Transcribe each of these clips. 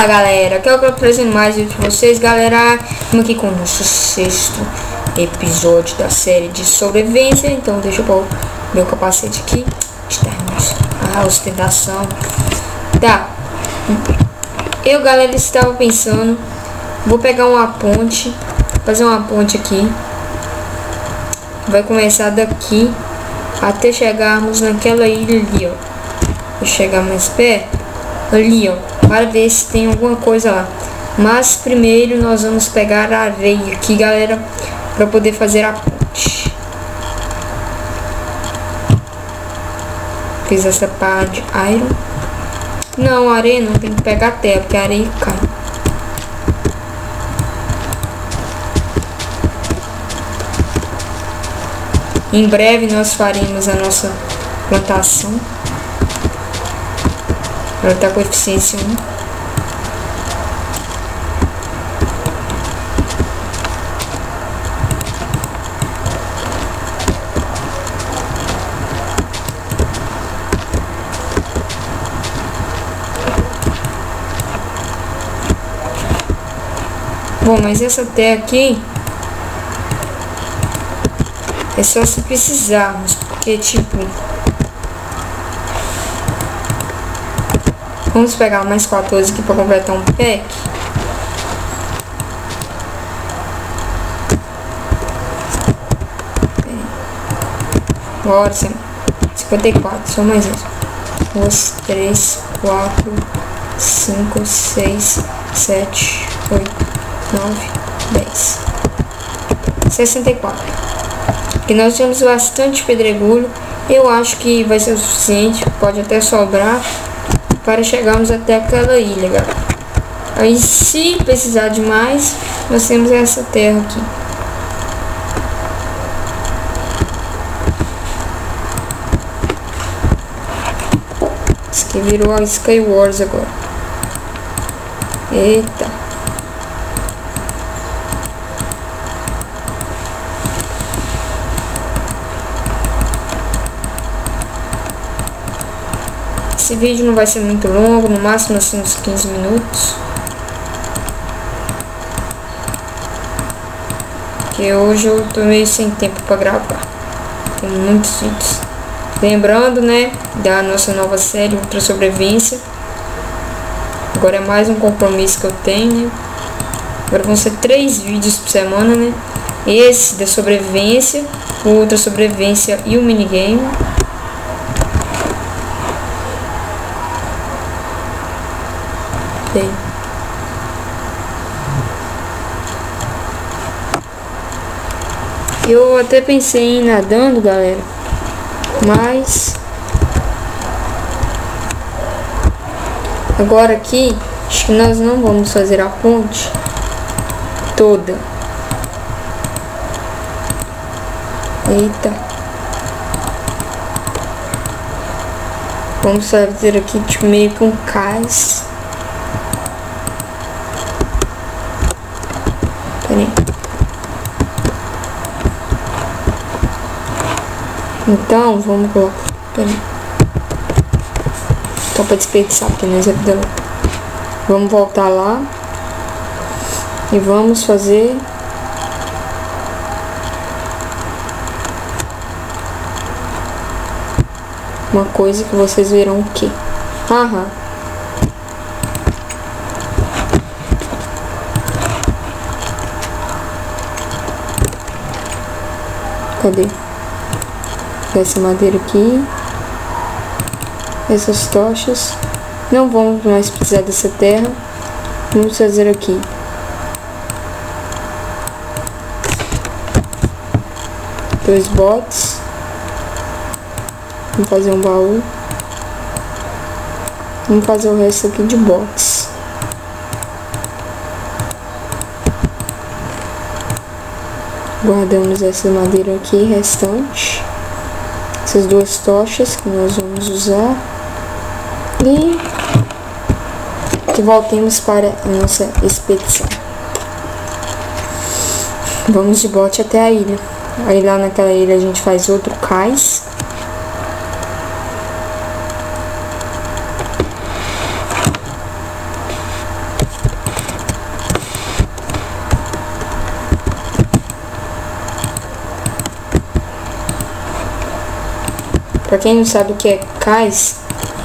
Fala galera, aqui é o que eu apresento mais vídeo pra vocês, galera. Estamos aqui com o nosso sexto episódio da série de sobrevivência. Então deixa eu pôr meu capacete aqui. Estamos a ostentação. Tá. Eu, galera, estava pensando, vou pegar uma ponte, fazer uma ponte aqui. Vai começar daqui até chegarmos naquela ilha ali, ó. Vou chegar mais perto ali, ó, para ver se tem alguma coisa lá. Mas primeiro nós vamos pegar a areia aqui, galera, para poder fazer a ponte. Fiz essa pá de iron. Não, areia não, tem que pegar terra, porque a areia cai. Em breve nós faremos a nossa plantação. Ela está com eficiência 1. Bom, mas essa terra aqui é só se precisarmos, porque tipo, vamos pegar mais 14 aqui para completar um pack. Bora, 54, só mais isso. 2, 3, 4, 5, 6, 7, 8, 9, 10. 64. Aqui nós temos bastante pedregulho. Eu acho que vai ser o suficiente, pode até sobrar para chegarmos até aquela ilha, galera. Aí se precisar de mais, nós temos essa terra aqui. Isso aqui virou a Skywars agora. Eita. Esse vídeo não vai ser muito longo, no máximo assim uns 15 minutos. Porque hoje eu tô meio sem tempo para gravar. Tem muitos vídeos. Lembrando, né, da nossa nova série Ultra Sobrevivência. Agora é mais um compromisso que eu tenho, né? Agora vão ser 3 vídeos por semana, né? Esse da sobrevivência, o Ultra Sobrevivência e o minigame. Eu até pensei em ir nadando, galera, mas agora aqui acho que nós não vamos fazer a ponte toda. Eita, vamos fazer aqui tipo meio com cais. Então, vamos colocar. Só para desperdiçar, porque nós é vida louca. Vamos voltar lá. E vamos fazer. Uma coisa que vocês verão o quê? Aham. Cadê? Essa madeira aqui, essas tochas. Não vamos mais precisar dessa terra. Vamos fazer aqui 2 botes. Vamos fazer um baú. Vamos fazer o resto aqui de botes. Guardamos essa madeira aqui restante. Essas 2 tochas que nós vamos usar. E que voltemos para a nossa expedição. Vamos de bote até a ilha. Aí lá naquela ilha a gente faz outro cais. Pra quem não sabe o que é cais,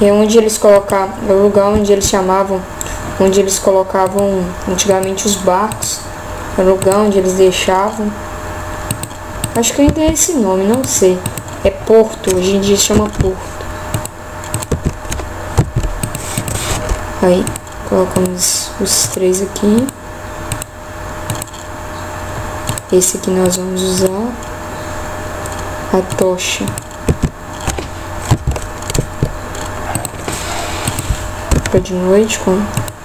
é onde eles colocavam, é o lugar onde eles chamavam, onde eles colocavam antigamente os barcos. É o lugar onde eles deixavam. Acho que ainda é esse nome, não sei. É porto, hoje em dia chama porto. Aí, colocamos os 3 aqui. Esse aqui nós vamos usar. A tocha. Para de noite,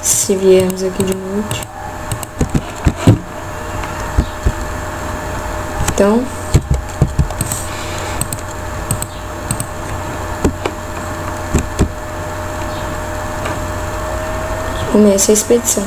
se viermos aqui de noite. Então, começa a expedição.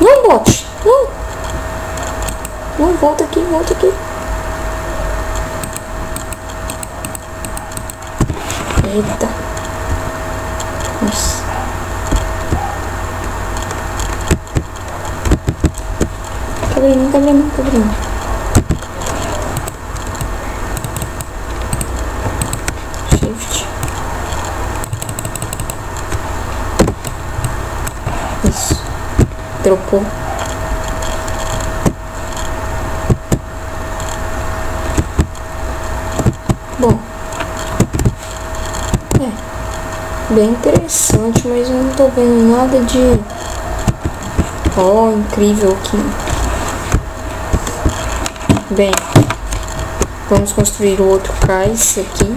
Não, bote! Não! Não, volta aqui, volta aqui. Eita. Nossa. Cabrinho, cabrinho, cabrinho. Shift. Isso. Dropou. Bom. Bem interessante, mas eu não tô vendo nada de incrível aqui. Bem, vamos construir o outro cais aqui.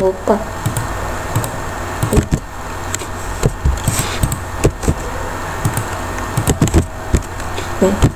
Opa. Eita. Bem.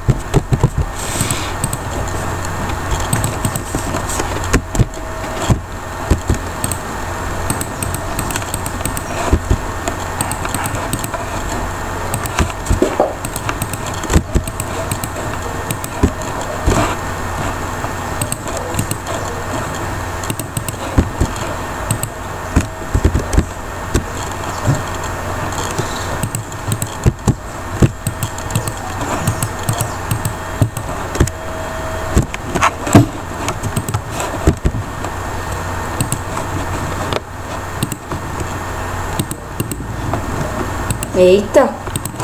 Eita,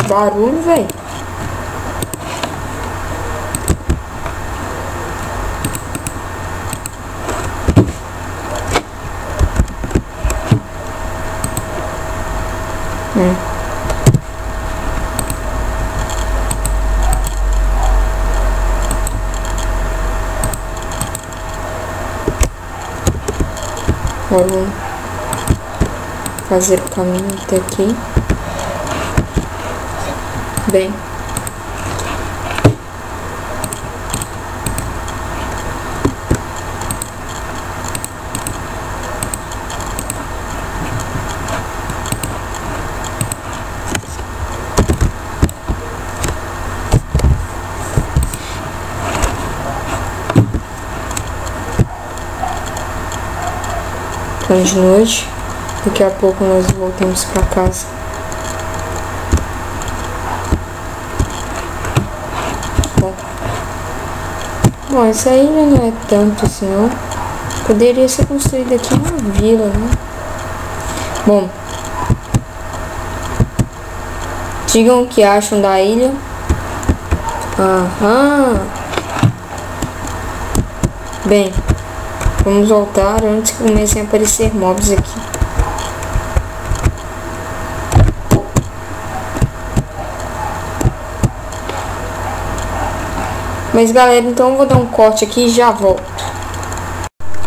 barulho, velho. Agora vamos fazer o caminho até aqui. Bem, então de noite, daqui a pouco nós voltamos para casa. Bom, essa ilha não é tanto assim, não. Poderia ser construída aqui uma vila, né? Bom, digam o que acham da ilha. Aham. Bem, vamos voltar antes que comecem a aparecer mobs aqui. Mas galera, então eu vou dar um corte aqui e já volto.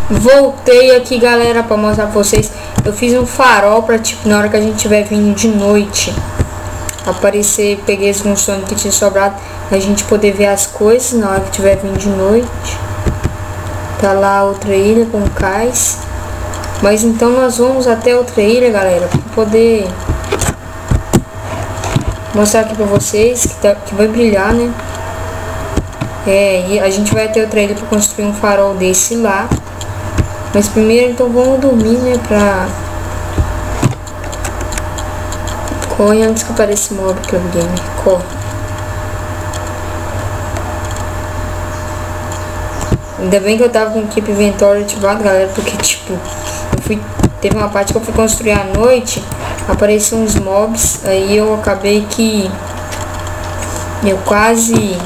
Voltei aqui, galera, pra mostrar pra vocês. Eu fiz um farol pra, tipo, na hora que a gente estiver vindo de noite, aparecer, peguei esse funcionário que tinha sobrado, a gente poder ver as coisas na hora que estiver vindo de noite. Tá lá outra ilha com cais. Mas então nós vamos até outra ilha, galera, para poder mostrar aqui pra vocês que vai brilhar, né? E a gente vai até outra ilha para construir um farol desse lá. Mas primeiro então vamos dormir, né? Corre antes que apareça mob Club Gamer. Corre. Ainda bem que eu tava com o Keep Inventory ativado, galera, porque tipo, teve uma parte que eu fui construir à noite, apareceram uns mobs, aí eu acabei que eu quase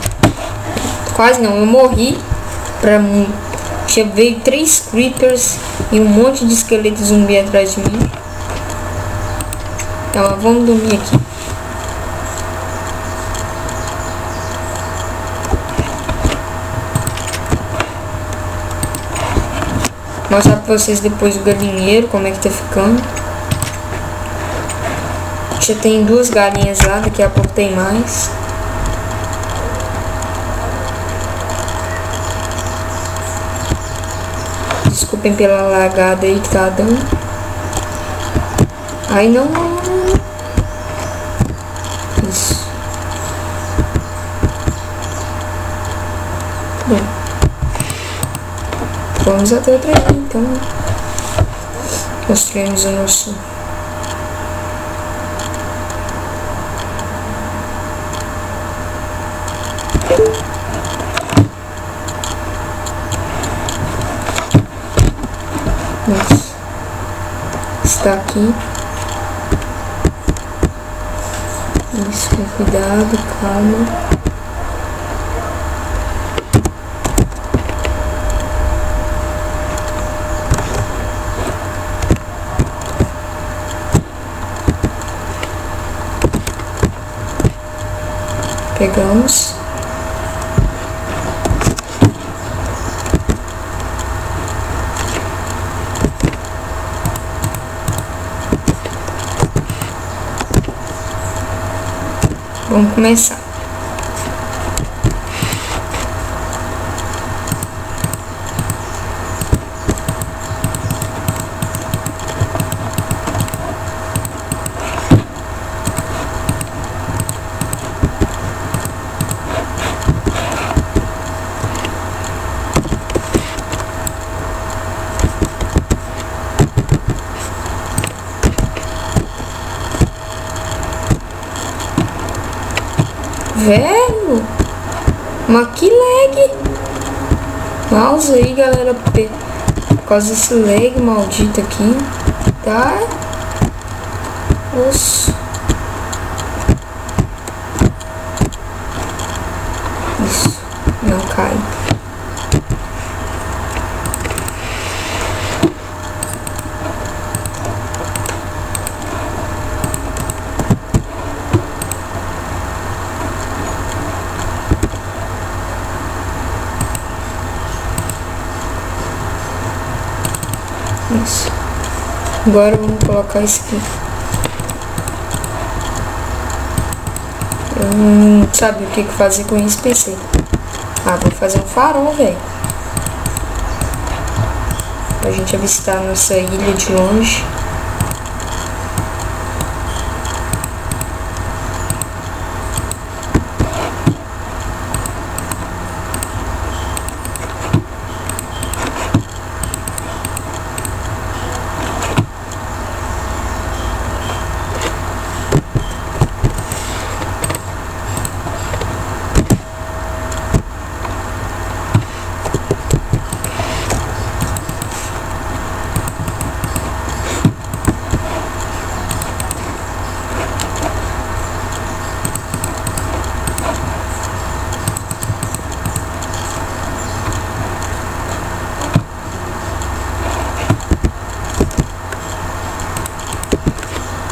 não, eu morri veio 3 creepers e um monte de esqueleto zumbi atrás de mim. Então vamos dormir aqui. Mostrar pra vocês depois o galinheiro, como é que tá ficando. Já tem 2 galinhas lá, daqui a pouco tem mais. Desculpem pela lagada aí que tá dando. Ai não. Isso. Bom. Vamos até outra ilha, então. Construímos o nosso... Isso. Está aqui. Isso, com cuidado, calma. Pegamos. Vamos começar. Velho, mas que lag. Mouse aí, galera, por causa desse lag maldito aqui, tá? Osso. Isso, não cai. Isso. Agora vamos colocar isso aqui. Eu não sabia o que fazer com isso, pensei. Ah, vou fazer um farol, velho. Pra gente avistar a nossa ilha de longe.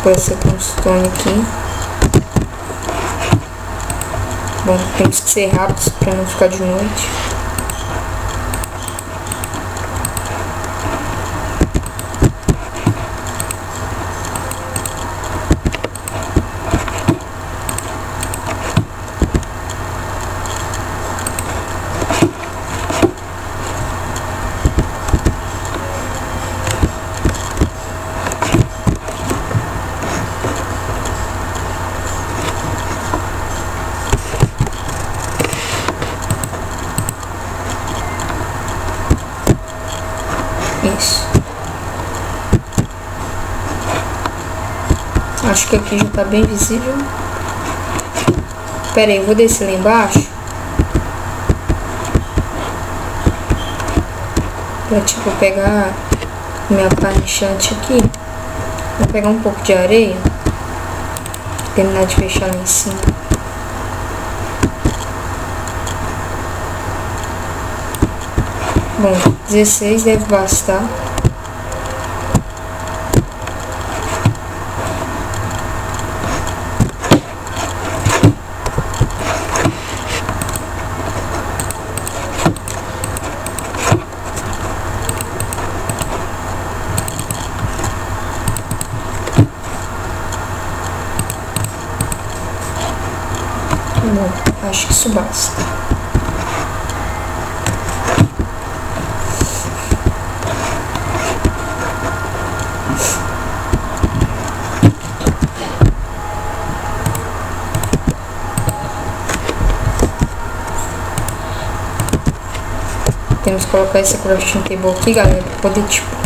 Pôr essa cobblestone aqui. Bom, temos que ser rápidos para não ficar de noite. Acho que aqui já tá bem visível. Pera aí, eu vou descer lá embaixo. Pra tipo pegar minha pranchante aqui. Vou pegar um pouco de areia. Terminar de fechar lá em cima. Bom, 16 deve bastar. Bom, acho que isso basta. Temos que colocar essa crafting table aqui, galera, pra poder tipo...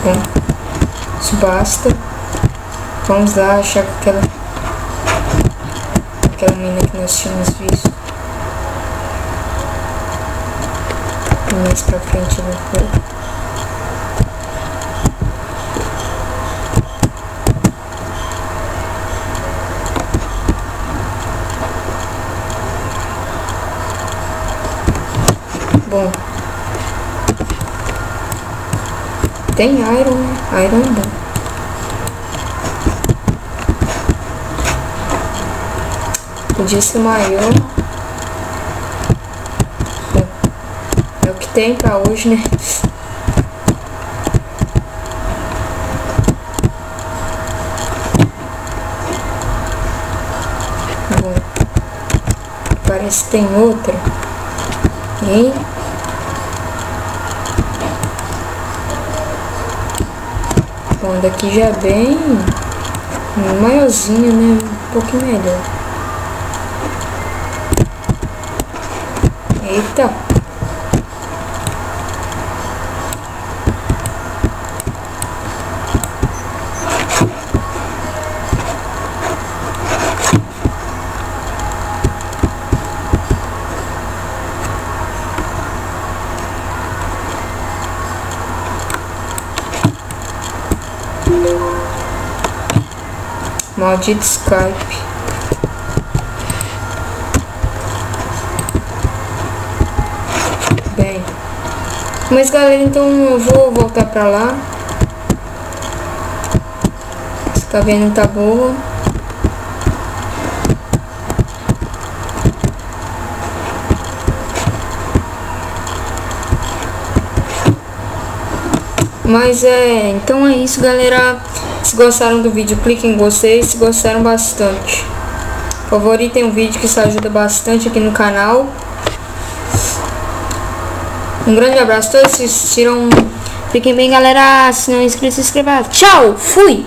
Bom, isso basta. Vamos lá achar aquela mina que nós tínhamos visto. Mais pra frente eu vou pôr. Bom, tem iron, né? Iron é bom. Podia ser maior. Bom, é o que tem pra hoje, né? Bom, parece que tem outra. E bom, daqui já é bem maiorzinho, né? Um pouquinho melhor. Eita! Maldito Skype. Bem, mas galera, então eu vou voltar pra lá. Essa caverna tá boa. Mas então é isso, galera. Se gostaram do vídeo, cliquem em gostei. Se gostaram bastante, favoritem o vídeo, que isso ajuda bastante aqui no canal. Um grande abraço a todos que assistiram. Fiquem bem, galera. Se não é inscrito, se inscreva. Tchau, fui!